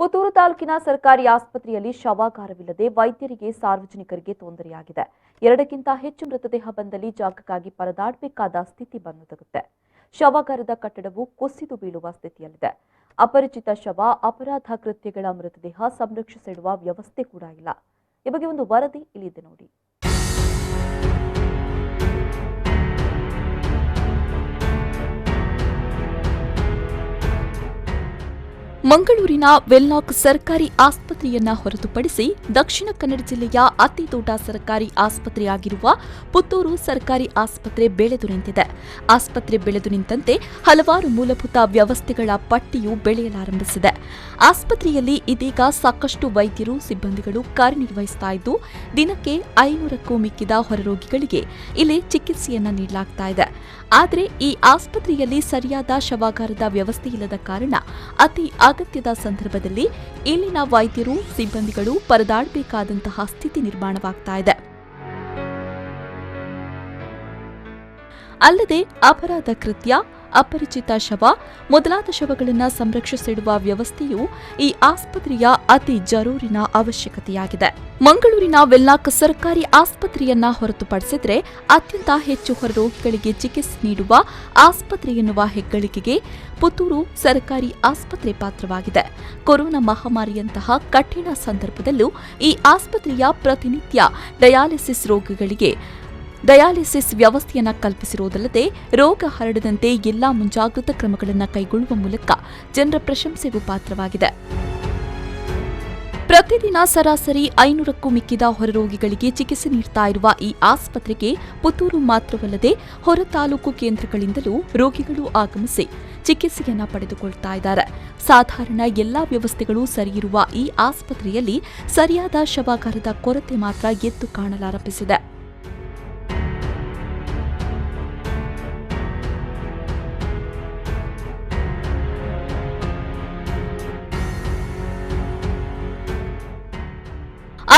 ಪುತ್ತೂರು ತಾಲೂಕಿನ ಸರ್ಕಾರಿ ಆಸ್ಪತ್ರೆಯಲ್ಲಿ ಶವಾಗಾರವಿಲ್ಲದೆ ವೈದ್ಯರಿಗೆ ಸಾರ್ವಜನಿಕರಿಗೆ ತೊಂದರೆಯಾಗಿದೆ. ಎರಡಕ್ಕಿಂತ ಹೆಚ್ಚು ಮೃತದೇಹ ಬಂದಲ್ಲಿ ಜಾಗಕ್ಕಾಗಿ ಪರದಾಡಬೇಕಾದ ಸ್ಥಿತಿ ಬಂದೊದಗುತ್ತೆ. ಶವಾಗಾರದ ಕಟ್ಟಡವು ಕುಸಿದು ಬೀಳುವ ಸ್ಥಿತಿಯಲ್ಲಿದೆ. ಅಪರಿಚಿತ ಶವ, ಅಪರಾಧ ಕೃತ್ಯಗಳ ಮೃತದೇಹ ಸಂರಕ್ಷಿಸಿಡುವ ವ್ಯವಸ್ಥೆ ಕೂಡ ಇಲ್ಲ. ಈ ಬಗ್ಗೆ ಒಂದು ವರದಿ ಇಲ್ಲಿದೆ ನೋಡಿ. ಮಂಗಳೂರಿನ ವೆಲ್ಲಾಕ್ ಸರ್ಕಾರಿ ಆಸ್ಪತ್ರೆಯನ್ನ ಹೊರತುಪಡಿಸಿ ದಕ್ಷಿಣ ಕನ್ನಡ ಜಿಲ್ಲೆಯ ಅತಿ ದೊಡ್ಡ ಸರ್ಕಾರಿ ಆಸ್ಪತ್ರೆಯಾಗಿರುವ ಪುತ್ತೂರು ಸರ್ಕಾರಿ ಆಸ್ಪತ್ರೆ ಬೆಳೆದು ನಿಂತಿದೆ. ಆಸ್ಪತ್ರೆ ಬೆಳೆದು ನಿಂತಂತೆ ಹಲವಾರು ಮೂಲಭೂತ ವ್ಯವಸ್ಥೆಗಳ ಪಟ್ಟಿಯು ಬೆಳೆಯಲಾರಂಭಿಸಿದೆ. ಆಸ್ಪತ್ರೆಯಲ್ಲಿ ಇದೀಗ ಸಾಕಷ್ಟು ವೈದ್ಯರು, ಸಿಬ್ಬಂದಿಗಳು ಕಾರ್ಯನಿರ್ವಹಿಸುತ್ತಾ ಇದ್ದು, ದಿನಕ್ಕೆ 500ಕ್ಕೂ ಮಿಕ್ಕಿದ ಹೊರರೋಗಿಗಳಿಗೆ ಇಲ್ಲಿ ಚಿಕಿತ್ಸೆಯನ್ನ ನೀಡಲಾಗ್ತಾ ಇದೆ. ಆದರೆ ಈ ಆಸ್ಪತ್ರೆಯಲ್ಲಿ ಸರಿಯಾದ ಶವಾಗಾರದ ವ್ಯವಸ್ಥೆ ಇಲ್ಲದ ಕಾರಣ ಅತಿ ಅಗತ್ಯದ ಸಂದರ್ಭದಲ್ಲಿ ಇಲ್ಲಿನ ವೈದ್ಯರು, ಸಿಬ್ಬಂದಿಗಳು ಪರದಾಡಬೇಕಾದಂತಹ ಸ್ಥಿತಿ ನಿರ್ಮಾಣವಾಗ್ತಾ ಇದೆ. ಅಲ್ಲದೆ ಅಪರಾಧ ಕೃತ್ಯ, ಅಪರಿಚಿತ ಶವ ಮೊದಲಾದ ಶವಗಳನ್ನು ಸಂರಕ್ಷಿಸಿಡುವ ವ್ಯವಸ್ಥೆಯು ಈ ಆಸ್ಪತ್ರೆಯ ಅತಿ ಜರೂರಿನ ಅವಶ್ಯಕತೆಯಾಗಿದೆ. ಮಂಗಳೂರಿನ ವೆಲ್ಲಾಕ್ ಸರ್ಕಾರಿ ಆಸ್ಪತ್ರೆಯನ್ನ ಹೊರತುಪಡಿಸಿದರೆ ಅತ್ಯಂತ ಹೆಚ್ಚು ಹೊರರೋಗಿಗಳಿಗೆ ಚಿಕಿತ್ಸೆ ನೀಡುವ ಆಸ್ಪತ್ರೆ ಎನ್ನುವ ಹೆಗ್ಗಳಿಕೆಗೆ ಪುತ್ತೂರು ಸರ್ಕಾರಿ ಆಸ್ಪತ್ರೆ ಪಾತ್ರವಾಗಿದೆ. ಕೊರೋನಾ ಮಹಾಮಾರಿಯಂತಹ ಕಠಿಣ ಸಂದರ್ಭದಲ್ಲೂ ಈ ಆಸ್ಪತ್ರೆಯ ಪ್ರತಿನಿತ್ಯ ಡಯಾಲಿಸಿಸ್ ರೋಗಿಗಳಿಗೆ ಡಯಾಲಿಸಿಸ್ ವ್ಯವಸ್ಥೆಯನ್ನು ಕಲ್ಪಿಸಿರುವುದಲ್ಲದೆ ರೋಗ ಹರಡದಂತೆ ಎಲ್ಲಾ ಮುಂಜಾಗ್ರತಾ ಕ್ರಮಗಳನ್ನು ಕೈಗೊಳ್ಳುವ ಮೂಲಕ ಜನರ ಪ್ರಶಂಸೆಗೂ ಪಾತ್ರವಾಗಿದೆ. ಪ್ರತಿದಿನ ಸರಾಸರಿ 500ಕ್ಕೂ ಮಿಕ್ಕಿದ ಹೊರರೋಗಿಗಳಿಗೆ ಚಿಕಿತ್ಸೆ ನೀಡುತ್ತಾ ಇರುವ ಈ ಆಸ್ಪತ್ರೆಗೆ ಪುತ್ತೂರು ಮಾತ್ರವಲ್ಲದೆ ಹೊರ ತಾಲೂಕು ಕೇಂದ್ರಗಳಿಂದಲೂ ರೋಗಿಗಳು ಆಗಮಿಸಿ ಚಿಕಿತ್ಸೆಯನ್ನ ಪಡೆದುಕೊಳ್ತಾ ಇದ್ದಾರೆ. ಸಾಧಾರಣ ಎಲ್ಲಾ ವ್ಯವಸ್ಥೆಗಳು ಸರಿಯಿರುವ ಈ ಆಸ್ಪತ್ರೆಯಲ್ಲಿ ಸರಿಯಾದ ಶವಾಗಾರದ ಕೊರತೆ ಮಾತ್ರ ಎದ್ದು ಕಾಣಲಾರಂಭಿಸಿದೆ.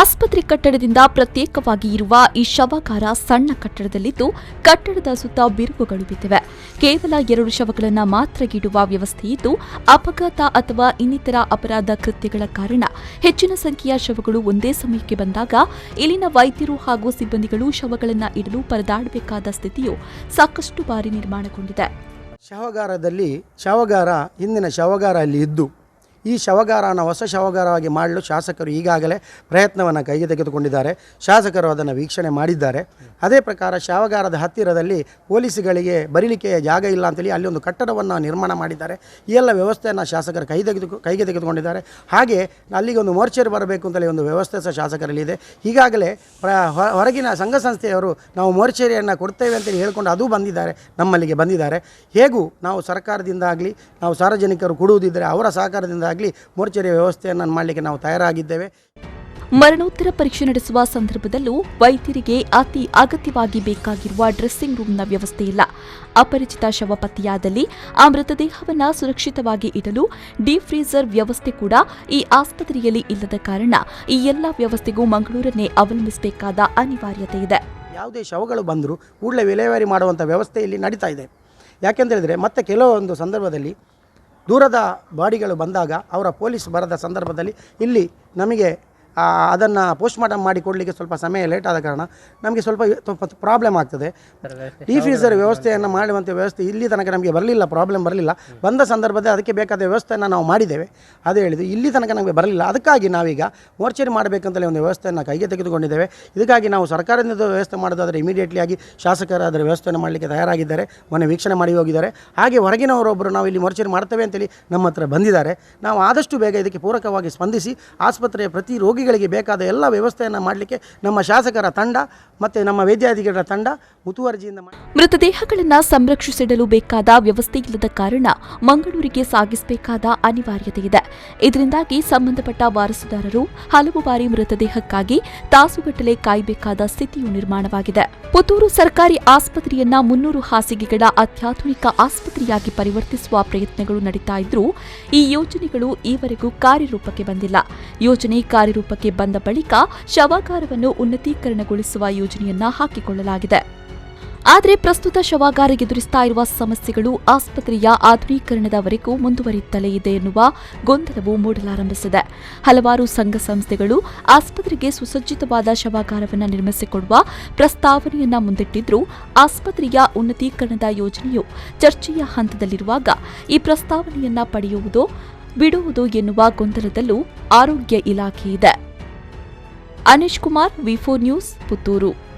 ಆಸ್ಪತ್ರೆ ಕಟ್ಟಡದಿಂದ ಪ್ರತ್ಯೇಕವಾಗಿ ಇರುವ ಈ ಶವಾಗಾರ ಸಣ್ಣ ಕಟ್ಟಡದಲ್ಲಿದ್ದು, ಕಟ್ಟಡದ ಸುತ್ತ ಬಿರುಕುಗಳು ಬಿದ್ದಿವೆ. ಕೇವಲ 2 ಶವಗಳನ್ನು ಮಾತ್ರ ಇಡುವ ವ್ಯವಸ್ಥೆಯಿದ್ದು, ಅಪಘಾತ ಅಥವಾ ಇನ್ನಿತರ ಅಪರಾಧ ಕೃತ್ಯಗಳ ಕಾರಣ ಹೆಚ್ಚಿನ ಸಂಖ್ಯೆಯ ಶವಗಳು ಒಂದೇ ಸಮಯಕ್ಕೆ ಬಂದಾಗ ಇಲ್ಲಿನ ವೈದ್ಯರು ಹಾಗೂ ಸಿಬ್ಬಂದಿಗಳು ಶವಗಳನ್ನು ಇಡಲು ಪರದಾಡಬೇಕಾದ ಸ್ಥಿತಿಯು ಸಾಕಷ್ಟು ಬಾರಿ ನಿರ್ಮಾಣಗೊಂಡಿದೆ. ಶವಗಾರ ಹಿಂದಿನ ಶವಗಾರ ಅಲ್ಲಿ ಇದ್ದು ಈ ಶವಗಾರನ ಹೊಸ ಶವಗಾರವಾಗಿ ಮಾಡಲು ಶಾಸಕರು ಈಗಾಗಲೇ ಪ್ರಯತ್ನವನ್ನು ಕೈಗೆ ತೆಗೆದುಕೊಂಡಿದ್ದಾರೆ. ಶಾಸಕರು ಅದನ್ನು ವೀಕ್ಷಣೆ ಮಾಡಿದ್ದಾರೆ. ಅದೇ ಪ್ರಕಾರ ಶವಗಾರದ ಹತ್ತಿರದಲ್ಲಿ ಪೊಲೀಸ್ಗಳಿಗೆ ಬರೀಲಿಕ್ಕೆ ಜಾಗ ಇಲ್ಲ ಅಂತೇಳಿ ಅಲ್ಲಿ ಒಂದು ಕಟ್ಟಡವನ್ನು ನಿರ್ಮಾಣ ಮಾಡಿದ್ದಾರೆ. ಈ ಎಲ್ಲ ವ್ಯವಸ್ಥೆಯನ್ನು ಶಾಸಕರು ಕೈಗೆ ತೆಗೆದುಕೊಂಡಿದ್ದಾರೆ. ಹಾಗೆ ಅಲ್ಲಿಗೆ ಒಂದು ಮೋರ್ಚರಿ ಬರಬೇಕು ಅಂತೇಳಿ ಒಂದು ವ್ಯವಸ್ಥೆ ಸಹ ಶಾಸಕರಲ್ಲಿದೆ. ಈಗಾಗಲೇ ಹೊರಗಿನ ಸಂಘ ಸಂಸ್ಥೆಯವರು ನಾವು ಮೋರ್ಚರಿಯನ್ನು ಕೊಡ್ತೇವೆ ಅಂತೇಳಿ ಹೇಳಿಕೊಂಡು ಅದು ನಮ್ಮಲ್ಲಿಗೆ ಬಂದಿದ್ದಾರೆ. ಹೇಗೂ ನಾವು ಸರ್ಕಾರದಿಂದ ಆಗಲಿ, ನಾವು ಸಾರ್ವಜನಿಕರು ಕೊಡುವುದಿದ್ದರೆ ಅವರ ಸಹಕಾರದಿಂದ ಮೋರ್ಚರಿ ವ್ಯವಸ್ಥೆಯನ್ನು ಮಾಡಲಿಕ್ಕೆ ನಾವು ತಯಾರಾಗಿದ್ದೇವೆ. ಮರಣೋತ್ತರ ಪರೀಕ್ಷೆ ನಡೆಸುವ ಸಂದರ್ಭದಲ್ಲೂ ವೈದ್ಯರಿಗೆ ಅತಿ ಅಗತ್ಯವಾಗಿ ಬೇಕಾಗಿರುವ ಡ್ರೆಸ್ಸಿಂಗ್ ರೂಮ್ನ ವ್ಯವಸ್ಥೆ ಇಲ್ಲ. ಅಪರಿಚಿತ ಶವ ಪತ್ತೆಯಾದಲ್ಲಿ ಆ ಮೃತದೇಹವನ್ನು ಸುರಕ್ಷಿತವಾಗಿ ಇಡಲು ಡೀಪ್ ಫ್ರೀಜರ್ ವ್ಯವಸ್ಥೆ ಕೂಡ ಈ ಆಸ್ಪತ್ರೆಯಲ್ಲಿ ಇಲ್ಲದ ಕಾರಣ ಈ ಎಲ್ಲ ವ್ಯವಸ್ಥೆಗೂ ಮಂಗಳೂರನ್ನೇ ಅವಲಂಬಿಸಬೇಕಾದ ಅನಿವಾರ್ಯತೆ ಇದೆ. ಯಾವುದೇ ಶವಗಳು ಬಂದರೂ ಕೂಡಲೇ ವಿಲೇವಾರಿ ಮಾಡುವಂಥ ವ್ಯವಸ್ಥೆ ಇಲ್ಲಿ ನಡೀತಾ ಇದೆ. ಯಾಕೆಂತೇಳಿದರೆ ಮತ್ತೆ ಕೆಲವೊಂದು ಸಂದರ್ಭದಲ್ಲಿ ದೂರದ ಬಾಡಿಗಳು ಬಂದಾಗ ಅವರ ಪೊಲೀಸ್ ಬರದ ಸಂದರ್ಭದಲ್ಲಿ ಇಲ್ಲಿ ನಮಗೆ ಅದನ್ನು ಪೋಸ್ಟ್ಮಾರ್ಟಮ್ ಮಾಡಿಕೊಡಲಿಕ್ಕೆ ಸ್ವಲ್ಪ ಸಮಯ ಲೇಟ್ ಆದ ಕಾರಣ ನಮಗೆ ಸ್ವಲ್ಪ ಪ್ರಾಬ್ಲಮ್ ಆಗ್ತದೆ. ಡಿಫ್ರೀಸರ್ ವ್ಯವಸ್ಥೆಯನ್ನು ಮಾಡುವಂಥ ವ್ಯವಸ್ಥೆ ಇಲ್ಲಿ ತನಕ ನಮಗೆ ಪ್ರಾಬ್ಲಮ್ ಬರಲಿಲ್ಲ. ಬಂದ ಸಂದರ್ಭದಲ್ಲಿ ಅದಕ್ಕೆ ಬೇಕಾದ ವ್ಯವಸ್ಥೆಯನ್ನು ನಾವು ಮಾಡಿದ್ದೇವೆ. ಅದೇ ಹೇಳಿದ್ದು ಇಲ್ಲಿ ತನಕ ನಮಗೆ ಬರಲಿಲ್ಲ. ಅದಕ್ಕಾಗಿ ನಾವೀಗ ಮೋರ್ಚರಿ ಮಾಡಬೇಕಂತಲೇ ಒಂದು ವ್ಯವಸ್ಥೆಯನ್ನು ಕೈಗೆ ತೆಗೆದುಕೊಂಡಿದ್ದೇವೆ. ಇದಕ್ಕಾಗಿ ನಾವು ಸರ್ಕಾರದಿಂದ ವ್ಯವಸ್ಥೆ ಮಾಡೋದಾದರೆ ಇಮಿಡಿಯೇಟ್ಲಿ ಆಗಿ ಶಾಸಕರು ಅದರ ವ್ಯವಸ್ಥೆಯನ್ನು ಮಾಡಲಿಕ್ಕೆ ತಯಾರಾಗಿದ್ದಾರೆ. ಮೊನ್ನೆ ವೀಕ್ಷಣೆ ಮಾಡಿ ಹೋಗಿದ್ದಾರೆ. ಹಾಗೆ ಹೊರಗಿನವರೊಬ್ಬರು ನಾವು ಇಲ್ಲಿ ಮೋರ್ಚರಿ ಮಾಡ್ತೇವೆ ಅಂತೇಳಿ ನಮ್ಮ ಹತ್ರ ಬಂದಿದ್ದಾರೆ. ನಾವು ಆದಷ್ಟು ಬೇಗ ಇದಕ್ಕೆ ಪೂರಕವಾಗಿ ಸ್ಪಂದಿಸಿ ಆಸ್ಪತ್ರೆಯ ಪ್ರತಿ ರೋಗಿಗಳಿಗೆ ಬೇಕಾದ ಎಲ್ಲ ವ್ಯವಸ್ಥೆಯನ್ನು ಮಾಡಲಿಕ್ಕೆ ನಮ್ಮ ಶಾಸಕರ ತಂಡ ಮತ್ತು ನಮ್ಮ ವೈದ್ಯಾಧಿಕಾರಿಗಳ ತಂಡ ಮುತುವರ್ಜಿಯಿಂದ ಮೃತದೇಹಗಳನ್ನು ಸಂರಕ್ಷಿಸಿಡಲು ಬೇಕಾದ ವ್ಯವಸ್ಥೆ ಇಲ್ಲದ ಕಾರಣ ಮಂಗಳೂರಿಗೆ ಸಾಗಿಸಬೇಕಾದ ಅನಿವಾರ್ಯತೆ ಇದೆ. ಇದರಿಂದಾಗಿ ಸಂಬಂಧಪಟ್ಟ ವಾರಸುದಾರರು ಹಲವು ಬಾರಿ ಮೃತದೇಹಕ್ಕಾಗಿ ತಾಸುಗಟ್ಟಲೆ ಕಾಯಬೇಕಾದ ಸ್ಥಿತಿಯು ನಿರ್ಮಾಣವಾಗಿದೆ. ಪುತ್ತೂರು ಸರ್ಕಾರಿ ಆಸ್ಪತ್ರೆಯನ್ನ 300 ಹಾಸಿಗೆಗಳ ಅತ್ಯಾಧುನಿಕ ಆಸ್ಪತ್ರೆಯಾಗಿ ಪರಿವರ್ತಿಸುವ ಪ್ರಯತ್ನಗಳು ನಡೀತಾ ಇದ್ರೂ ಈ ಯೋಜನೆಗಳು ಈವರೆಗೂ ಕಾರ್ಯರೂಪಕ್ಕೆ ಬಂದಿಲ್ಲ. ಯೋಜನೆ ಕಾರ್ಯರೂಪಕ್ಕೆ ಬಂದ ಬಳಿಕ ಶವಾಗಾರವನ್ನು ಉನ್ನತೀಕರಣಗೊಳಿಸುವ ಯೋಜನೆಯನ್ನ ಹಾಕಿಕೊಳ್ಳಲಾಗಿದೆ. ಆದರೆ ಪ್ರಸ್ತುತ ಶವಾಗಾರ ಎದುರಿಸ್ತಾ ಇರುವ ಸಮಸ್ಯೆಗಳು ಆಸ್ಪತ್ರೆಯ ಆಧುನೀಕರಣದವರೆಗೂ ಮುಂದುವರಿಯುತ್ತಲೇ ಇದೆ ಎನ್ನುವ ಗೊಂದಲವು ಮೂಡಲಾರಂಭಿಸಿದೆ. ಹಲವಾರು ಸಂಘ ಸಂಸ್ಥೆಗಳು ಆಸ್ಪತ್ರೆಗೆ ಸುಸಜ್ಜಿತವಾದ ಶವಾಗಾರವನ್ನು ನಿರ್ಮಿಸಿಕೊಡುವ ಪ್ರಸ್ತಾವನೆಯನ್ನ ಮುಂದಿಟ್ಟಿದ್ರೂ ಆಸ್ಪತ್ರೆಯ ಉನ್ನತೀಕರಣದ ಯೋಜನೆಯು ಚರ್ಚೆಯ ಹಂತದಲ್ಲಿರುವಾಗ ಈ ಪ್ರಸ್ತಾವನೆಯನ್ನ ಪಡೆಯುವುದೋ ಬಿಡುವುದೋ ಎನ್ನುವ ಗೊಂದಲದಲ್ಲೂ ಆರೋಗ್ಯ ಇಲಾಖೆ ಇದೆ. ಅನೀಶ್ ಕುಮಾರ್, ವಿ4 ನ್ಯೂಸ್, ಪುತ್ತೂರು.